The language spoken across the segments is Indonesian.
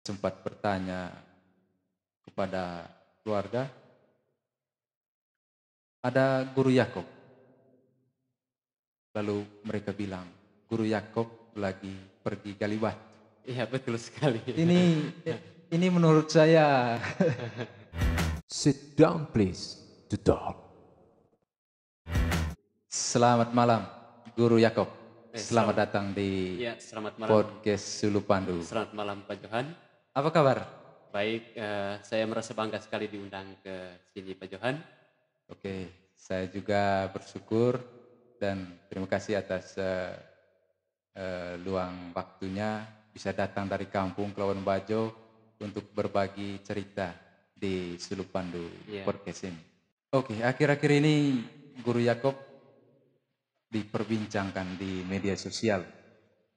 sempat bertanya kepada keluarga, ada guru Yakob. Lalu mereka bilang, guru Yakob lagi pergi gali batu. Iya, betul sekali. Ini menurut saya. Sit down, please, to talk. Selamat malam, guru Yakob. Selamat Selamat, datang di ya, selamat malam. podcast Sulu Pandu. Selamat malam Pak Johan. Apa kabar? Baik, saya merasa bangga sekali diundang ke sini Pak Johan. Oke, saya juga bersyukur dan terima kasih atas luang waktunya bisa datang dari kampung Kelawan Bajo untuk berbagi cerita di Sulu Pandu Iya. podcast ini. Oke, akhir-akhir ini guru Yakob diperbincangkan di media sosial.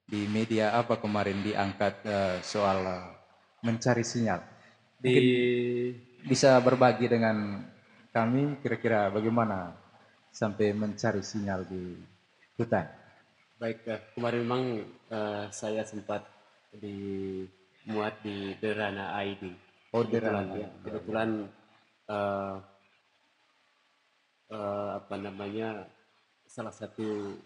Di media apa kemarin diangkat soal mencari sinyal. Mungkin bisa berbagi dengan kami kira-kira bagaimana sampai mencari sinyal di hutan. Baik, kemarin memang saya sempat dimuat di Derana ID. Oh, Kebetulan, Derana. ya, kebetulan eh, apa namanya, salah satu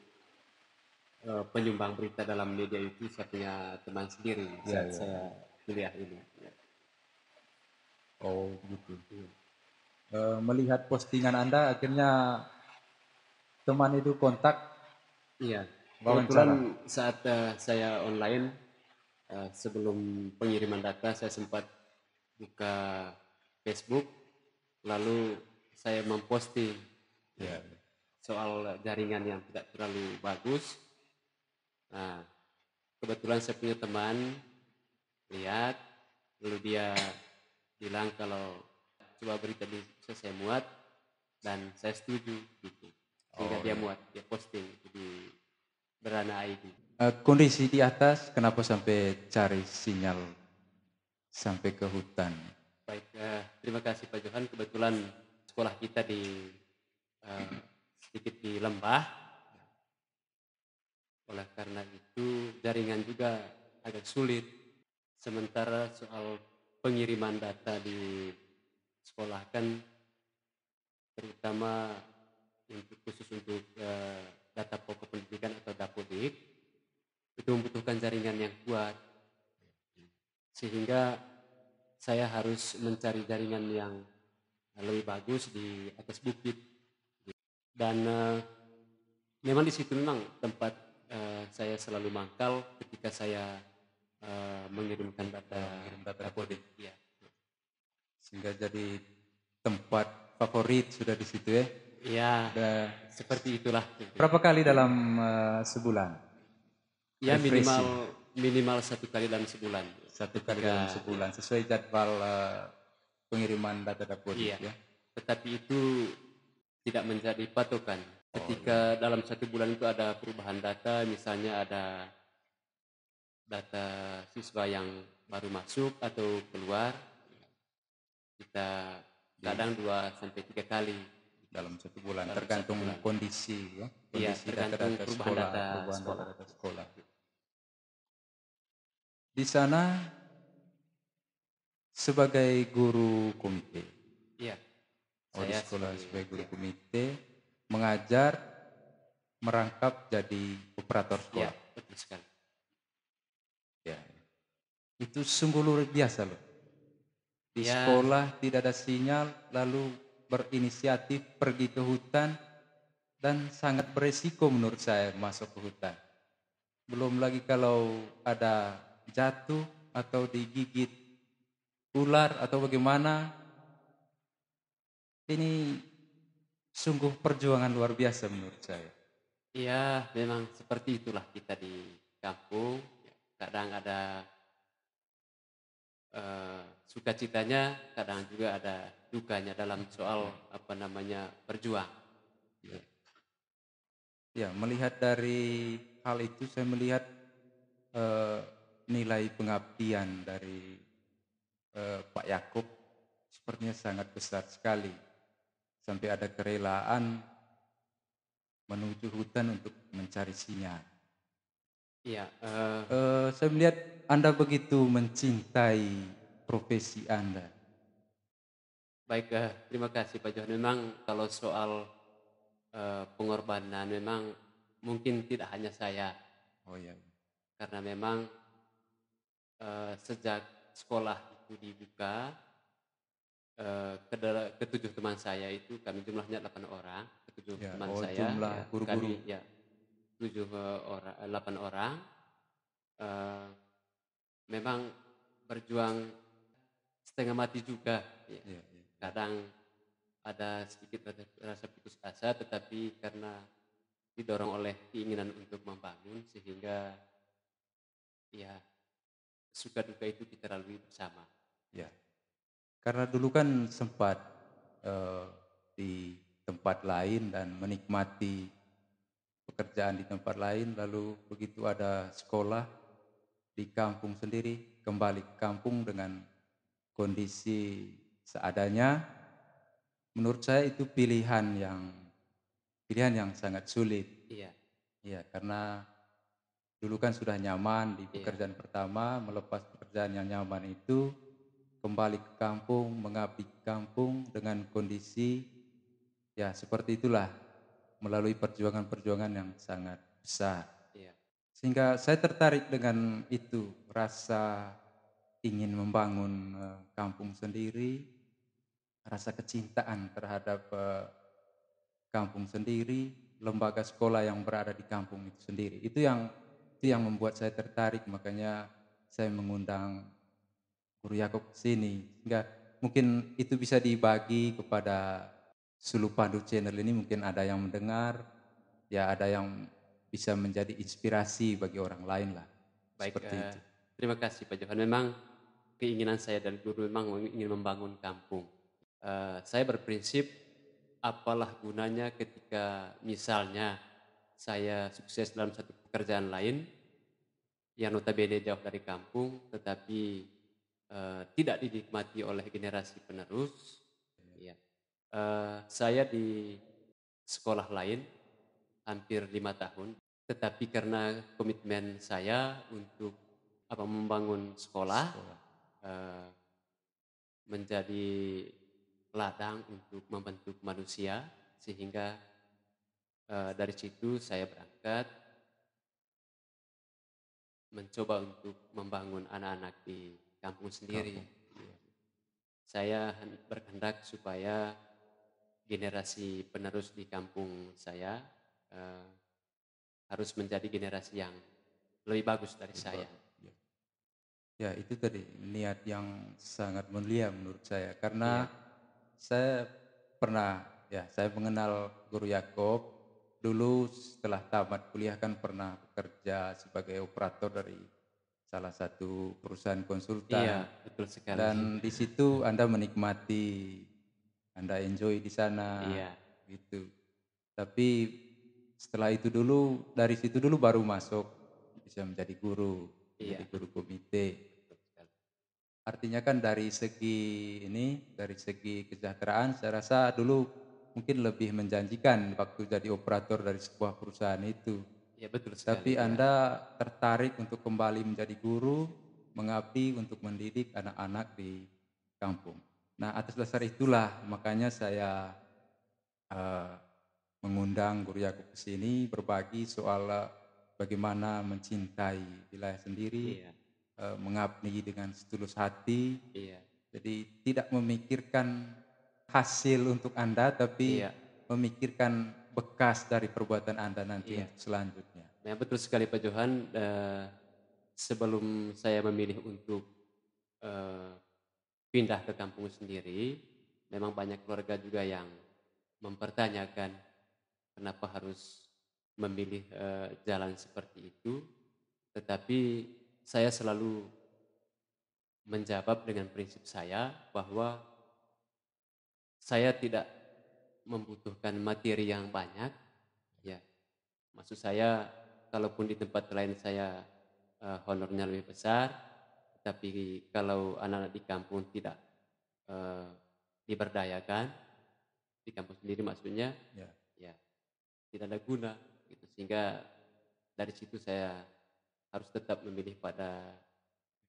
penyumbang berita dalam media itu saya punya teman sendiri saat saya kuliah ini. Ya. Oh, gitu. Melihat postingan Anda akhirnya teman itu kontak Iya, wawancara. kebetulan saat saya online sebelum pengiriman data saya sempat buka Facebook, lalu saya memposting Ya. soal jaringan yang tidak terlalu bagus. Nah, kebetulan saya punya teman lihat, lalu dia bilang kalau coba berita di saya muat dan saya setuju gitu, sehingga dia muat, dia posting di Berana ID. Kondisi di atas kenapa sampai cari sinyal sampai ke hutan? Baik, terima kasih Pak Johan. Kebetulan sekolah kita eh, sedikit di lembah, oleh karena itu jaringan juga agak sulit. Sementara soal pengiriman data di sekolah kan, terutama khusus untuk data pokok pendidikan atau Dapodik, itu membutuhkan jaringan yang kuat, sehingga saya harus mencari jaringan yang lebih bagus di atas bukit. Dan memang di situ memang tempat saya selalu mangkal ketika saya mengirimkan data Dapodik. Ya. Sehingga jadi tempat favorit sudah di situ ya. Ya, Udah seperti itulah. berapa kali dalam sebulan? Ya, Refreshing. minimal satu kali dalam sebulan. Satu kali dalam sebulan sesuai jadwal pengiriman data Dapodik Iya, ya. tetapi itu tidak menjadi patokan. Ketika dalam satu bulan itu ada perubahan data, misalnya ada data siswa yang baru masuk atau keluar, kita kadang 2 sampai 3 kali Dalam satu bulan dalam tergantung satu bulan. kondisi ya. Iya, Kondisi tergantung data-data perubahan sekolah, data perubahan sekolah. data-data sekolah. Di sana sebagai guru komite. Iya, Oh, di saya sekolah sebagai guru iya. komite mengajar merangkap jadi operator Iya, sekolah. betul sekali. Ya. Itu sungguh luar biasa loh. Di Ya, sekolah tidak ada sinyal lalu berinisiatif pergi ke hutan dan sangat beresiko menurut saya masuk ke hutan. Belum lagi kalau ada jatuh atau digigit ular atau bagaimana. Ini sungguh perjuangan luar biasa menurut saya. iya, memang seperti itulah kita di kampung. Kadang ada sukacitanya, kadang juga ada dukanya dalam soal apa namanya berjuang. Ya, melihat dari hal itu saya melihat eh, nilai pengabdian dari Pak Yakub sepertinya sangat besar sekali. Sampai ada kerelaan menuju hutan untuk mencari sinyal. Iya, Saya melihat Anda begitu mencintai profesi Anda. baik, terima kasih Pak Johan. Memang kalau soal, pengorbanan memang mungkin tidak hanya saya, Oh iya. karena memang, sejak sekolah itu dibuka, ketujuh teman saya itu kami jumlahnya 8 orang, ketujuh Ya, teman oh saya jumlah ya, guru-guru. kami ya 8 orang, eee, memang berjuang setengah mati juga, ya. Iya, iya, iya. Kadang ada sedikit rasa putus asa, tetapi karena didorong oleh keinginan untuk membangun sehingga ya suka duka itu kita lalui bersama. Ya. Karena dulu kan sempat eh, di tempat lain dan menikmati pekerjaan di tempat lain, lalu begitu ada sekolah di kampung sendiri, kembali ke kampung dengan kondisi seadanya, menurut saya itu pilihan yang sangat sulit. Iya, Ya, karena dulu kan sudah nyaman di iya, pekerjaan pertama, melepas pekerjaan yang nyaman itu, kembali ke kampung, mengabdi ke kampung dengan kondisi ya seperti itulah, melalui perjuangan-perjuangan yang sangat besar. iya, Sehingga saya tertarik dengan itu, rasa ingin membangun kampung sendiri, rasa kecintaan terhadap kampung sendiri, lembaga sekolah yang berada di kampung itu sendiri. Itu yang iya. membuat saya tertarik, makanya saya mengundang Guru Yakob ke sini. Sehingga mungkin itu bisa dibagi kepada Sulu Pandu Channel ini, mungkin ada yang mendengar, ya ada yang bisa menjadi inspirasi bagi orang lain lah. Baik, Seperti itu. terima kasih Pak Johan. Memang keinginan saya dan guru memang ingin membangun kampung. Saya berprinsip apalah gunanya ketika misalnya saya sukses dalam satu pekerjaan lain yang notabene jauh dari kampung, tetapi tidak dinikmati oleh generasi penerus. Ya. Saya di sekolah lain hampir 5 tahun, tetapi karena komitmen saya untuk membangun sekolah, Sekolah. eh, menjadi ladang untuk membentuk manusia, sehingga dari situ saya berangkat mencoba untuk membangun anak-anak di kampung sendiri. Kampung. Iya. Saya berkehendak supaya generasi penerus di kampung saya eh, harus menjadi generasi yang lebih bagus dari Lebih saya. bagus. Iya. Ya itu tadi niat yang sangat mulia menurut saya. Karena Iya, saya saya mengenal Guru Yakob dulu setelah tamat kuliah, kan pernah bekerja sebagai operator dari salah satu perusahaan iya, konsultan, betul sekali. dan di situ Anda menikmati, Anda enjoy di sana Iya, gitu. Tapi dari situ dulu baru masuk bisa menjadi iya, guru komite. betul sekali. Artinya kan dari segi kesejahteraan saya rasa dulu mungkin lebih menjanjikan waktu jadi operator dari sebuah perusahaan itu. Iya, betul sekali. Tapi Iya, Anda tertarik untuk kembali menjadi guru, mengabdi untuk mendidik anak-anak di kampung. Nah, atas dasar itulah makanya saya eh, mengundang Guru Yakub ke sini, berbagi soal bagaimana mencintai wilayah sendiri, iya, mengabdi dengan setulus hati. iya, Jadi tidak memikirkan hasil untuk Anda, tapi iya, memikirkan bekas dari perbuatan Anda nanti iya. untuk selanjutnya. Nah, betul sekali Pak Johan. Sebelum saya memilih untuk eh, pindah ke kampung sendiri, memang banyak keluarga juga yang mempertanyakan kenapa harus memilih jalan seperti itu. Tetapi saya selalu menjawab dengan prinsip saya bahwa saya tidak membutuhkan materi yang banyak. Ya, maksud saya kalaupun di tempat lain saya honornya lebih besar, tapi kalau anak-anak di kampung tidak eh, diberdayakan, di kampung sendiri maksudnya, Ya, ya tidak ada guna gitu. Sehingga dari situ saya harus tetap memilih pada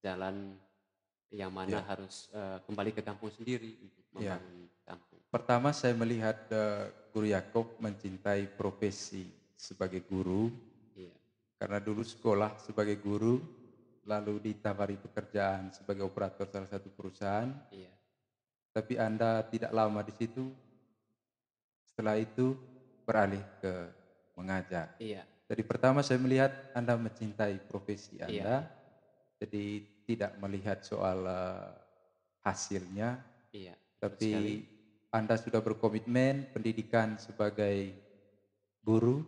jalan yang mana Ya, harus kembali ke kampung sendiri untuk ya. membangun kampung. Pertama saya melihat Guru Yakob mencintai profesi sebagai guru, Iya, karena dulu sekolah sebagai guru, lalu ditawari pekerjaan sebagai operator salah satu perusahaan, iya, tapi Anda tidak lama di situ, setelah itu beralih ke mengajar. iya, Jadi pertama saya melihat Anda mencintai profesi iya, Anda, jadi tidak melihat soal hasilnya, iya, betul sekali. tapi Anda sudah berkomitmen pendidikan sebagai guru,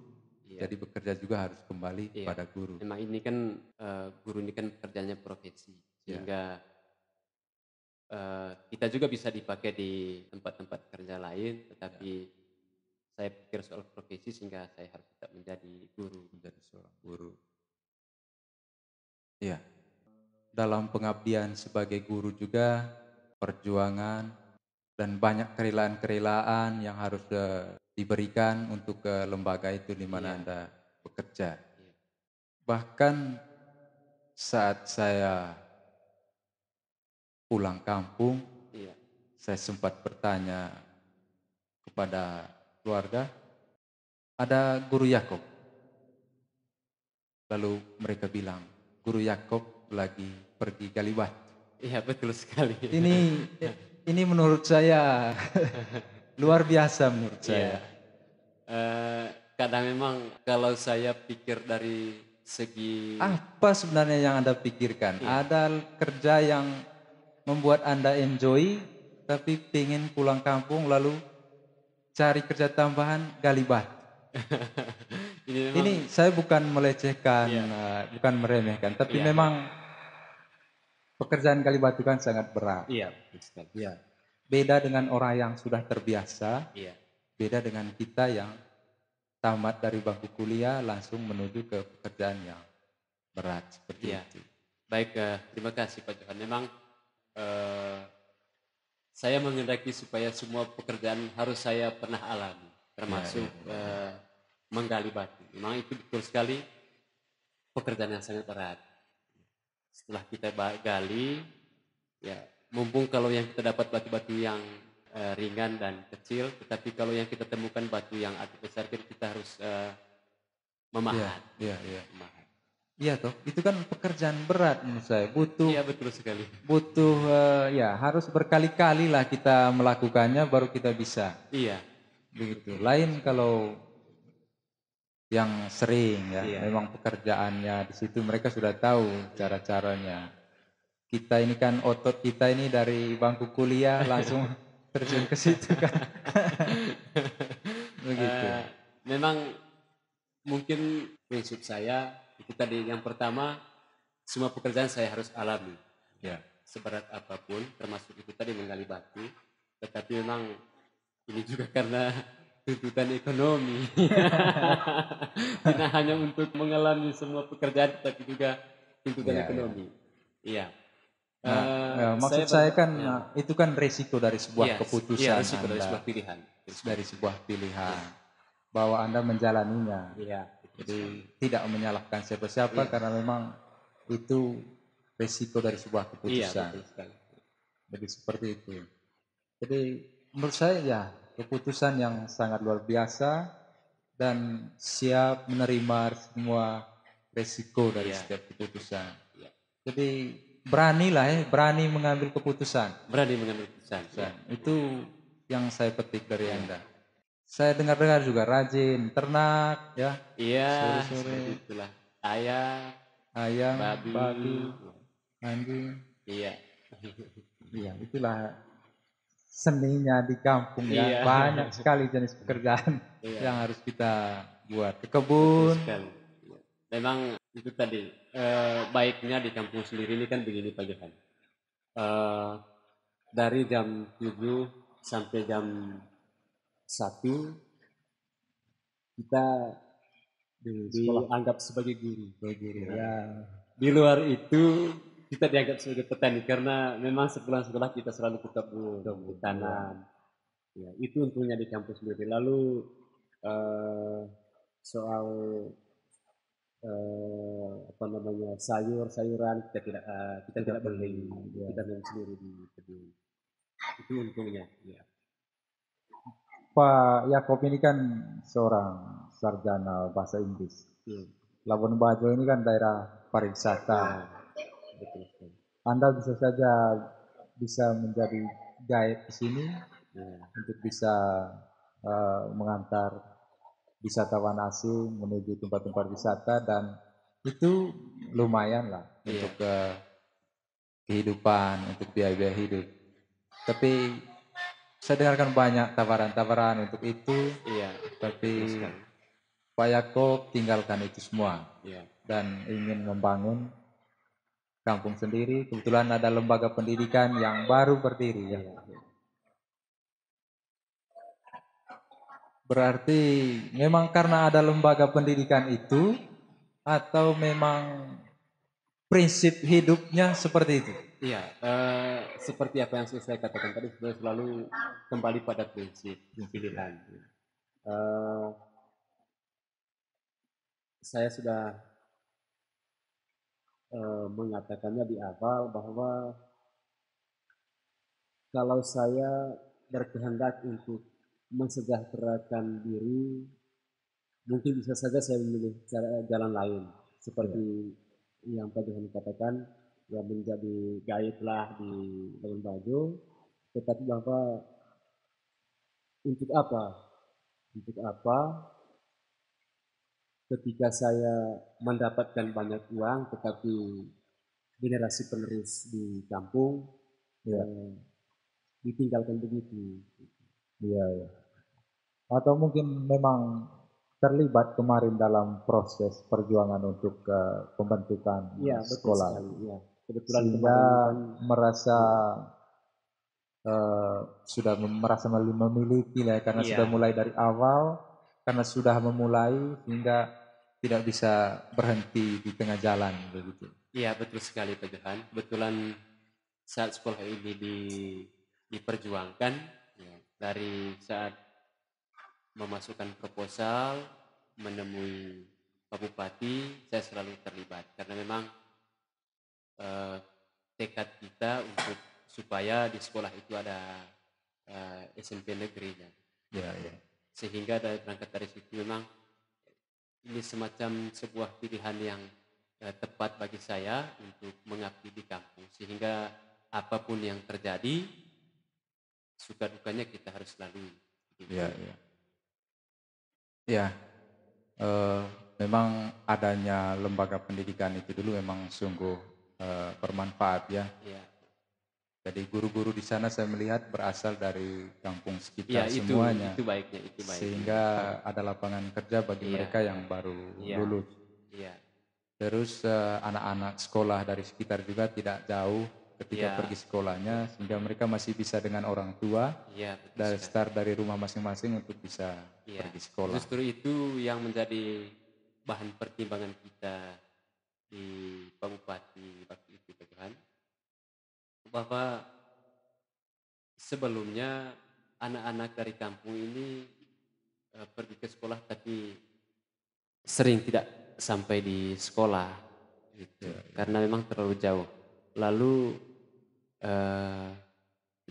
Iya, jadi bekerja juga harus kembali iya. pada guru. Memang ini kan guru ini kan pekerjaannya profesi, Ya, sehingga kita juga bisa dipakai di tempat-tempat kerja lain, ya, tetapi saya pikir soal profesi sehingga saya harus tetap menjadi guru. menjadi seorang guru. Ya, dalam pengabdian sebagai guru juga perjuangan dan banyak kerelaan-kerelaan yang harus diberikan untuk ke lembaga itu di mana Iya, Anda bekerja. iya, Bahkan saat saya pulang kampung, iya, saya sempat bertanya kepada keluarga, ada Guru Yakob. Lalu mereka bilang, Guru Yakob lagi pergi gali batu. iya betul sekali. Ini menurut saya luar biasa menurut Iya, saya. kadang memang kalau saya pikir dari segi Apa sebenarnya yang Anda pikirkan? iya, Ada kerja yang membuat Anda enjoy, tapi pengen pulang kampung lalu cari kerja tambahan gali batu. ini memang Ini saya bukan melecehkan, iya, bukan meremehkan, tapi iya, iya, memang pekerjaan gali batu kan sangat berat. iya betul sekali. Ya, beda dengan orang yang sudah terbiasa, Iya, beda dengan kita yang tamat dari bangku kuliah langsung menuju ke pekerjaan yang berat seperti iya. itu. Baik, terima kasih Pak Johan. Memang eh, saya menghendaki supaya semua pekerjaan harus saya pernah alami, Ya, ya, termasuk ya, ya. menggali batu. Memang itu betul sekali pekerjaan yang sangat berat. Setelah kita gali, ya mumpung kalau yang kita dapat batu-batu yang ringan dan kecil, tetapi kalau yang kita temukan batu yang agak besar, kita harus Iya, memahat. iya, iya. Memahat. Iya toh, itu kan pekerjaan berat menurut saya. Butuh Iya betul sekali. butuh ya harus berkali-kali lah kita melakukannya baru kita bisa. Iya, Begitu. betul, betul Lain sekali. kalau yang sering ya, Iya, memang pekerjaannya di situ mereka sudah tahu iya. cara-caranya. Kita ini kan otot kita ini dari bangku kuliah langsung terjun ke situ kan. Begitu. Eh, memang mungkin prinsip saya itu tadi yang pertama semua pekerjaan saya harus alami Ya. seberat apapun termasuk itu tadi menggali batu tetapi memang ini juga karena tuntutan ekonomi tidak hanya untuk mengalami semua pekerjaan tetapi juga tuntutan Iya, iya. ekonomi iya. Nah, maksud Saya saya kan ya, itu kan resiko dari sebuah iya iya keputusan resiko dari Anda, sebuah pilihan dari sebuah pilihan iya bahwa Anda menjalaninya. iya betul Jadi sekali. tidak menyalahkan siapa-siapa Iya karena memang itu resiko dari sebuah iya keputusan. betul sekali. Jadi seperti itu. Jadi menurut saya ya keputusan yang sangat luar biasa dan siap menerima semua resiko dari Iya setiap keputusan. iya. Jadi beranilah ya, berani mengambil keputusan. Berani mengambil keputusan. Iya. Itu yang saya petik dari Iya. Anda. Saya dengar-dengar juga rajin ternak ya, Iya, seperti sore-sore itulah. Ayam, ayam, babi. babi, anjing. Iya. Iya, itulah seninya di kampung ya. Iya. Banyak sekali jenis pekerjaan Iya, yang harus kita buat. Ke betul kebun, sekali. Iya. Memang itu tadi baiknya di kampung sendiri ini kan begini Pak Johan. Eh, dari jam 7 sampai jam 1 kita di sekolah dianggap sebagai guru. guru Ya. ya. Di luar itu kita dianggap sebagai petani karena memang sepulang sekolah kita selalu ke kebun, tanam. Ya, itu untungnya di kampus sendiri. Lalu soal apa namanya, sayur-sayuran kita tidak beli, Ya. kita nanam sendiri di kebun. Itu untungnya. Ya. Pak Yakob ini kan seorang sarjana bahasa Inggris. Hmm. Labuan Bajo ini kan daerah pariwisata. Ya, betul sekali. Anda bisa saja menjadi guide di sini Ya. untuk bisa mengantar wisatawan asing menuju tempat-tempat wisata, dan itu lumayan lah untuk kehidupan, untuk biaya-biaya hidup. Tapi saya dengarkan banyak tawaran-tawaran untuk itu, Iya, tapi betul sekali. Pak Yakob tinggalkan itu semua Iya. dan ingin membangun kampung sendiri. Kebetulan ada lembaga pendidikan yang baru berdiri ya. Iya. Berarti memang karena ada lembaga pendidikan itu, atau memang prinsip hidupnya seperti itu? Iya, seperti apa yang saya katakan tadi, selalu kembali pada prinsip pilihan. Saya sudah mengatakannya di awal bahwa kalau saya berkehendak untuk mensejahterakan diri, mungkin bisa saja saya memilih jalan lain, seperti yang Pak Johan katakan, ya menjadi guide lah di Labuan Bajo. Tetapi bahwa untuk apa? Untuk apa? Ketika saya mendapatkan banyak uang, tetapi generasi penerus di kampung ditinggalkan begitu. Iya, ya. Atau mungkin memang terlibat kemarin dalam proses perjuangan untuk pembentukan sekolah. Sekali, ya. Kebetulan Sehingga kemarin merasa sudah merasa memiliki lah, karena Iya. sudah mulai dari awal, karena sudah memulai sehingga tidak bisa berhenti di tengah jalan begitu. Iya, betul sekali Pak Johan. Kebetulan saat sekolah ini diperjuangkan, ya, dari saat memasukkan proposal, menemui Pak Bupati, saya selalu terlibat karena memang tekad kita untuk supaya di sekolah itu ada SMP negerinya. Ya, ya. Sehingga berangkat dari situ memang ini semacam sebuah pilihan yang tepat bagi saya untuk mengabdi di kampung. Sehingga apapun yang terjadi, suka dukanya kita harus lalui. Ya, ya. Ya, memang adanya lembaga pendidikan itu dulu memang sungguh bermanfaat ya. Ya. Jadi guru-guru di sana saya melihat berasal dari kampung Ya, sekitar semuanya. itu baiknya, itu baik. Sehingga ada lapangan kerja bagi mereka yang baru lulus. Iya. Terus anak-anak sekolah dari sekitar juga tidak jauh ketika pergi sekolahnya, sehingga mereka masih bisa dengan orang tua dari start dari rumah masing-masing untuk bisa pergi sekolah. Justru itu yang menjadi bahan pertimbangan kita di Pak Bupati waktu itu, Pak Johan, bahwa sebelumnya anak-anak dari kampung ini pergi ke sekolah tapi sering tidak sampai di sekolah gitu. Karena memang terlalu jauh. Lalu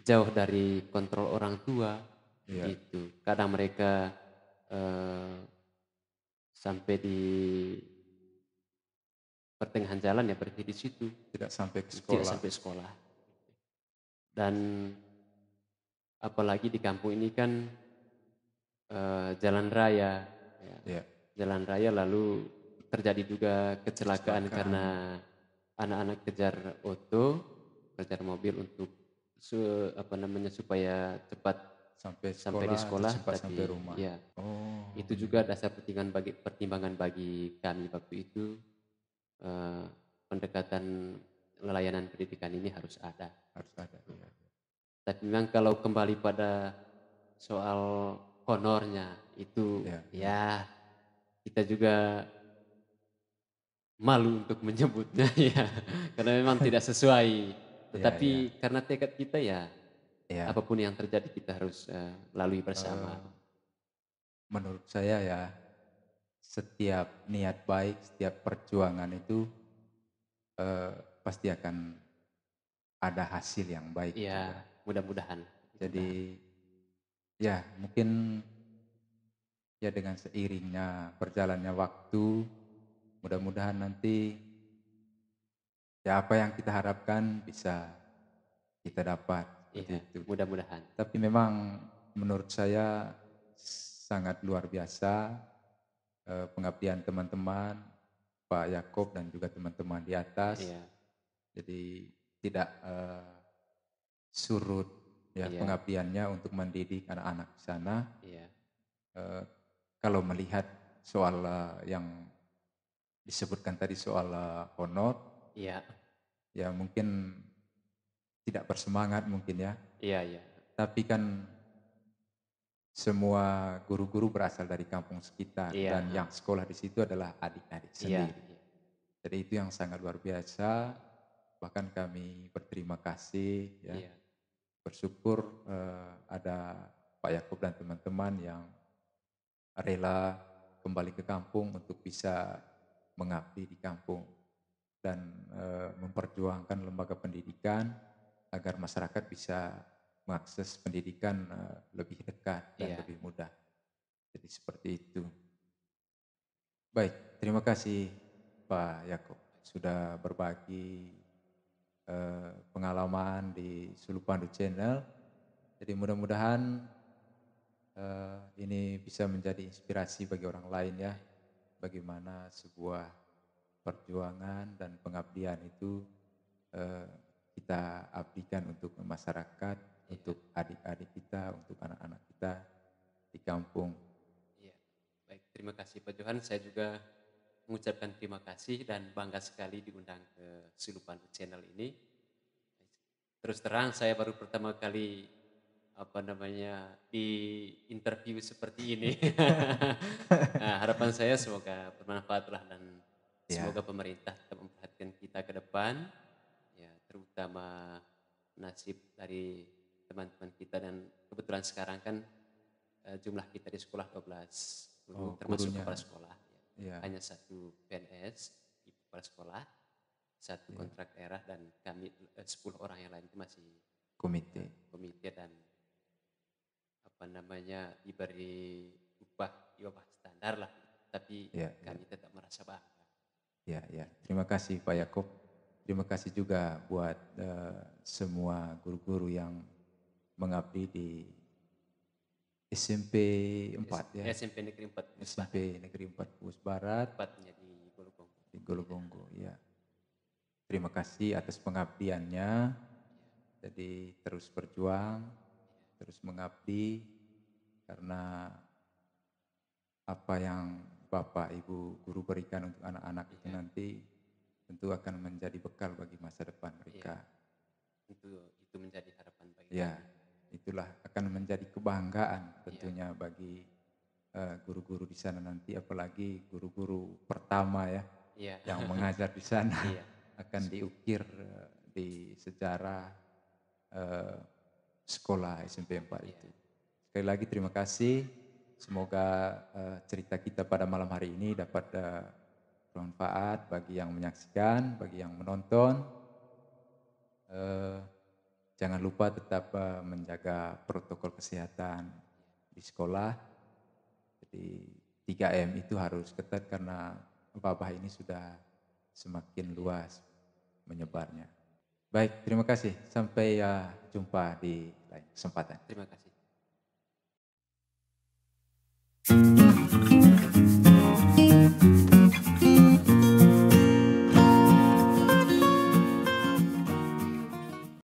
jauh dari kontrol orang tua gitu. Kadang mereka sampai di pertengahan jalan ya berhenti di situ. Tidak sampai ke sekolah. Tidak sampai sekolah. Dan apalagi di kampung ini kan jalan raya. Ya. Jalan raya lalu terjadi juga kecelakaan karena anak-anak kejar mobil untuk supaya cepat sampai di sekolah, cepat sampai rumah. Ya. Itu juga dasar pertimbangan bagi kami waktu itu, pendekatan layanan pendidikan ini harus ada. Harus ada. Ya. Tapi memang kalau kembali pada soal honornya itu ya kita juga malu untuk menyebutnya ya, karena memang tidak sesuai. Tetapi karena tekad kita ya, apapun yang terjadi kita harus lalui bersama. Menurut saya ya, setiap niat baik, setiap perjuangan itu pasti akan ada hasil yang baik Iya, juga. mudah-mudahan. Jadi ya mungkin ya dengan seiringnya berjalannya waktu, mudah-mudahan nanti ya apa yang kita harapkan bisa kita dapat seperti Iya, itu. mudah-mudahan. Tapi memang menurut saya sangat luar biasa pengabdian teman-teman, Pak Yakob dan juga teman-teman di atas. Iya, Jadi tidak surut ya iya, pengabdiannya untuk mendidik anak-anak di sana. iya, Eh, Kalau melihat soal yang disebutkan tadi soal honor, iya, ya mungkin tidak bersemangat mungkin ya. iya, iya, Tapi kan semua guru-guru berasal dari kampung sekitar iya, dan yang sekolah di situ adalah adik-adik iya, sendiri. Jadi itu yang sangat luar biasa. Bahkan kami berterima kasih ya, iya, bersyukur ada Pak Yakob dan teman-teman yang rela kembali ke kampung untuk bisa mengabdi di kampung dan memperjuangkan lembaga pendidikan agar masyarakat bisa mengakses pendidikan lebih dekat dan iya. lebih mudah. Jadi seperti itu. Baik, terima kasih Pak Yakob sudah berbagi pengalaman di Sulupandu Channel. Jadi mudah-mudahan ini bisa menjadi inspirasi bagi orang lain ya, bagaimana sebuah perjuangan dan pengabdian itu eh, kita abdikan untuk masyarakat, Iya, untuk adik-adik kita, untuk anak-anak kita di kampung. iya. Baik, terima kasih Pak Johan. Saya juga mengucapkan terima kasih dan bangga sekali diundang ke Sulupan Channel ini. Terus terang saya baru pertama kali apa namanya di interview seperti ini. Nah, harapan saya semoga bermanfaat lah dan Ya, semoga pemerintah tetap memperhatikan kita ke depan, ya terutama nasib dari teman-teman kita dan kebetulan sekarang kan jumlah kita di sekolah 12 guru oh termasuk gurunya, kepala sekolah. Ya. ya, Hanya satu PNS, ibu kepala sekolah, satu ya, kontrak daerah dan kami 10 orang yang lain itu masih komite. komite dan apa namanya diberi upah standar lah. Tapi Ya, ya, kami tetap merasa bangga. ya, ya. Terima kasih Pak Yakob. Terima kasih juga buat semua guru-guru yang mengabdi di SMP 4 ya, SMP Negeri 4 Bus Barat, SMP Negeri 4 Bus Barat tepatnya di Golokong. di Golobonggo. Ya, terima kasih atas pengabdiannya. Jadi terus berjuang, terus mengabdi karena apa yang Bapak Ibu guru berikan untuk anak-anak itu nanti tentu akan menjadi bekal bagi masa depan mereka. Itu menjadi harapan bagi Ya, itulah akan menjadi kebanggaan tentunya Iya. bagi guru-guru di sana nanti, apalagi guru-guru pertama ya Iya. yang mengajar di sana Iya. akan diukir di sejarah sekolah SMP 4 Iya. itu. Sekali lagi terima kasih. Semoga cerita kita pada malam hari ini dapat bermanfaat bagi yang menyaksikan, bagi yang menonton. Jangan lupa tetap menjaga protokol kesehatan di sekolah. Jadi 3M itu harus ketat karena wabah ini sudah semakin luas menyebarnya. Baik, terima kasih. Sampai jumpa di lain kesempatan. Terima kasih.